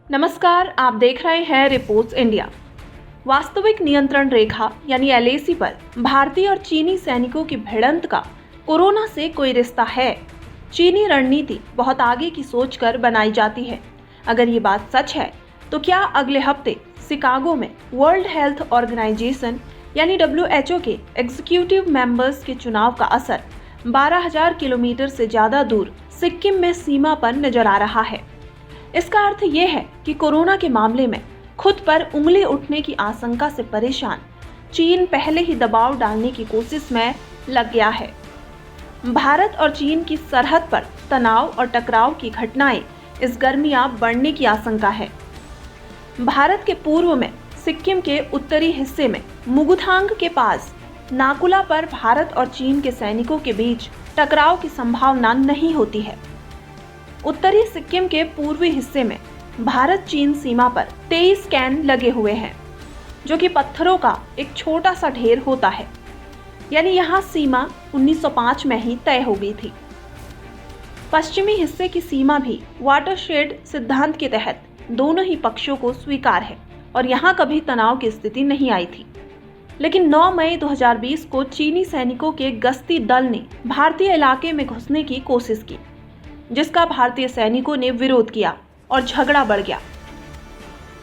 नमस्कार, आप देख रहे हैं रिपोर्ट्स इंडिया। वास्तविक नियंत्रण रेखा यानी एलएसी पर भारतीय और चीनी सैनिकों की भिड़ंत का कोरोना से कोई रिश्ता है? चीनी रणनीति बहुत आगे की सोचकर बनाई जाती है। अगर ये बात सच है तो क्या अगले हफ्ते शिकागो में वर्ल्ड हेल्थ ऑर्गेनाइजेशन यानी WHO के एग्जीक्यूटिव मेंबर्स के चुनाव का असर 12,000 किलोमीटर से ज्यादा दूर सिक्किम में सीमा पर नजर आ रहा है? इसका अर्थ ये है कि कोरोना के मामले में खुद पर उंगली उठने की आशंका से परेशान चीन पहले ही दबाव डालने की कोशिश में लग गया है। भारत और चीन की सरहद पर तनाव और टकराव की घटनाएं इस गर्मियां बढ़ने की आशंका है। भारत के पूर्व में सिक्किम के उत्तरी हिस्से में मुगुथांग के पास नाकुला पर भारत और चीन के सैनिकों के बीच टकराव की संभावना नहीं होती है। उत्तरी सिक्किम के पूर्वी हिस्से में भारत चीन सीमा पर 23 कैन लगे हुए हैं, जो कि पत्थरों का एक छोटा सा ढेर होता है। यानी यहाँ सीमा 1905 में ही तय हो गई थी। पश्चिमी हिस्से की सीमा भी वाटरशेड सिद्धांत के तहत दोनों ही पक्षों को स्वीकार है और यहाँ कभी तनाव की स्थिति नहीं आई थी। लेकिन 9 मई 2020 को चीनी सैनिकों के गश्ती दल ने भारतीय इलाके में घुसने की कोशिश की, जिसका भारतीय सैनिकों ने विरोध किया और झगड़ा बढ़ गया।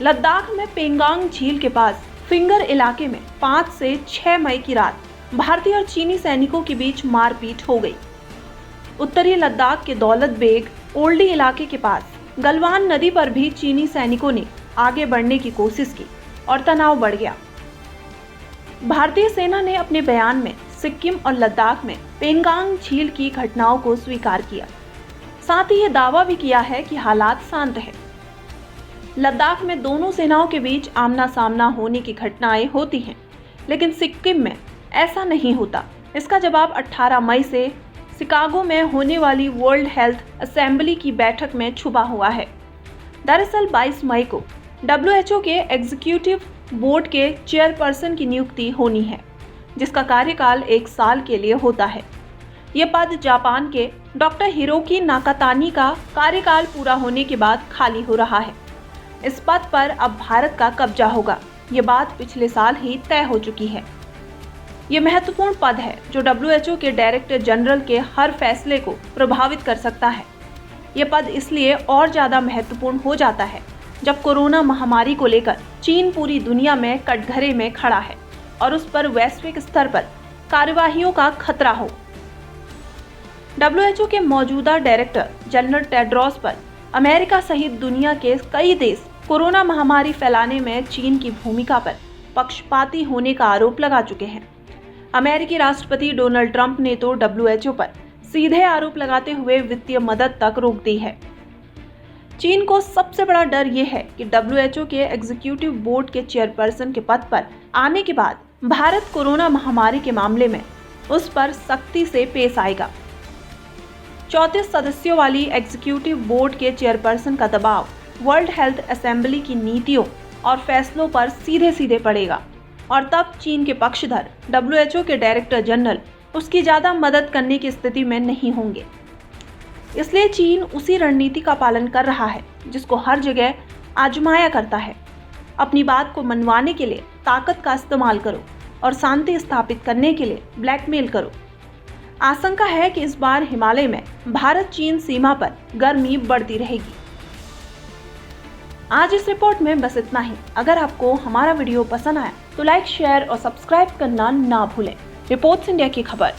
लद्दाख में पेंगोंग झील के पास फिंगर इलाके में 5 से 6 मई की रात भारतीय और चीनी सैनिकों के बीच मारपीट हो गई। उत्तरी लद्दाख के दौलत बेग ओल्डी इलाके के पास गलवान नदी पर भी चीनी सैनिकों ने आगे बढ़ने की कोशिश की और तनाव बढ़ गया। भारतीय सेना ने अपने बयान में सिक्किम और लद्दाख में पेंगोंग झील की घटनाओं को स्वीकार किया। साथ ही ये दावा भी किया है कि हालात शांत है। लद्दाख में दोनों सेनाओं के बीच आमना सामना होने की घटनाएं होती हैं, लेकिन सिक्किम में ऐसा नहीं होता। इसका जवाब 18 मई से शिकागो में होने वाली वर्ल्ड हेल्थ असेंबली की बैठक में छुपा हुआ है। दरअसल 22 मई को WHO के एग्जीक्यूटिव बोर्ड के चेयरपर्सन की नियुक्ति होनी है, जिसका कार्यकाल 1 साल के लिए होता है। ये पद जापान के डॉक्टर हिरोकी नाकातानी का कार्यकाल पूरा होने के बाद खाली हो रहा है। इस पद पर अब भारत का कब्जा होगा। ये बात पिछले साल ही तय हो चुकी है। ये महत्वपूर्ण पद है जो WHO के डायरेक्टर जनरल के हर फैसले को प्रभावित कर सकता है। ये पद इसलिए और ज़्यादा महत्वपूर्ण हो जाता है जब कोरोना महामारी को लेकर चीन पूरी दुनिया में कटघरे में खड़ा है और उस पर वैश्विक स्तर पर कार्यवाहियों का खतरा हो। WHO के मौजूदा डायरेक्टर जनरल टेड्रोस पर अमेरिका सहित दुनिया के कई देश कोरोना महामारी फैलाने में चीन की भूमिका पर पक्षपाती होने का आरोप लगा चुके हैं। अमेरिकी राष्ट्रपति डोनाल्ड ट्रंप ने तो WHO पर सीधे आरोप लगाते हुए वित्तीय मदद तक रोक दी है। चीन को सबसे बड़ा डर यह है कि WHO के एग्जीक्यूटिव बोर्ड के चेयरपर्सन के पद पर आने के बाद भारत कोरोना महामारी के मामले में उस पर सख्ती से पेश आएगा। 34 सदस्यों वाली एग्जीक्यूटिव बोर्ड के चेयरपर्सन का दबाव वर्ल्ड हेल्थ असेंबली की नीतियों और फैसलों पर सीधे सीधे पड़ेगा और तब चीन के पक्षधर WHO के डायरेक्टर जनरल उसकी ज़्यादा मदद करने की स्थिति में नहीं होंगे। इसलिए चीन उसी रणनीति का पालन कर रहा है जिसको हर जगह आजमाया करता है। अपनी बात को मनवाने के लिए ताकत का इस्तेमाल करो और शांति स्थापित करने के लिए ब्लैकमेल करो। आशंका है कि इस बार हिमालय में भारत चीन सीमा पर गर्मी बढ़ती रहेगी। आज इस रिपोर्ट में बस इतना ही। अगर आपको हमारा वीडियो पसंद आया तो लाइक, शेयर और सब्सक्राइब करना ना भूलें। रिपोर्ट्स इंडिया की खबर।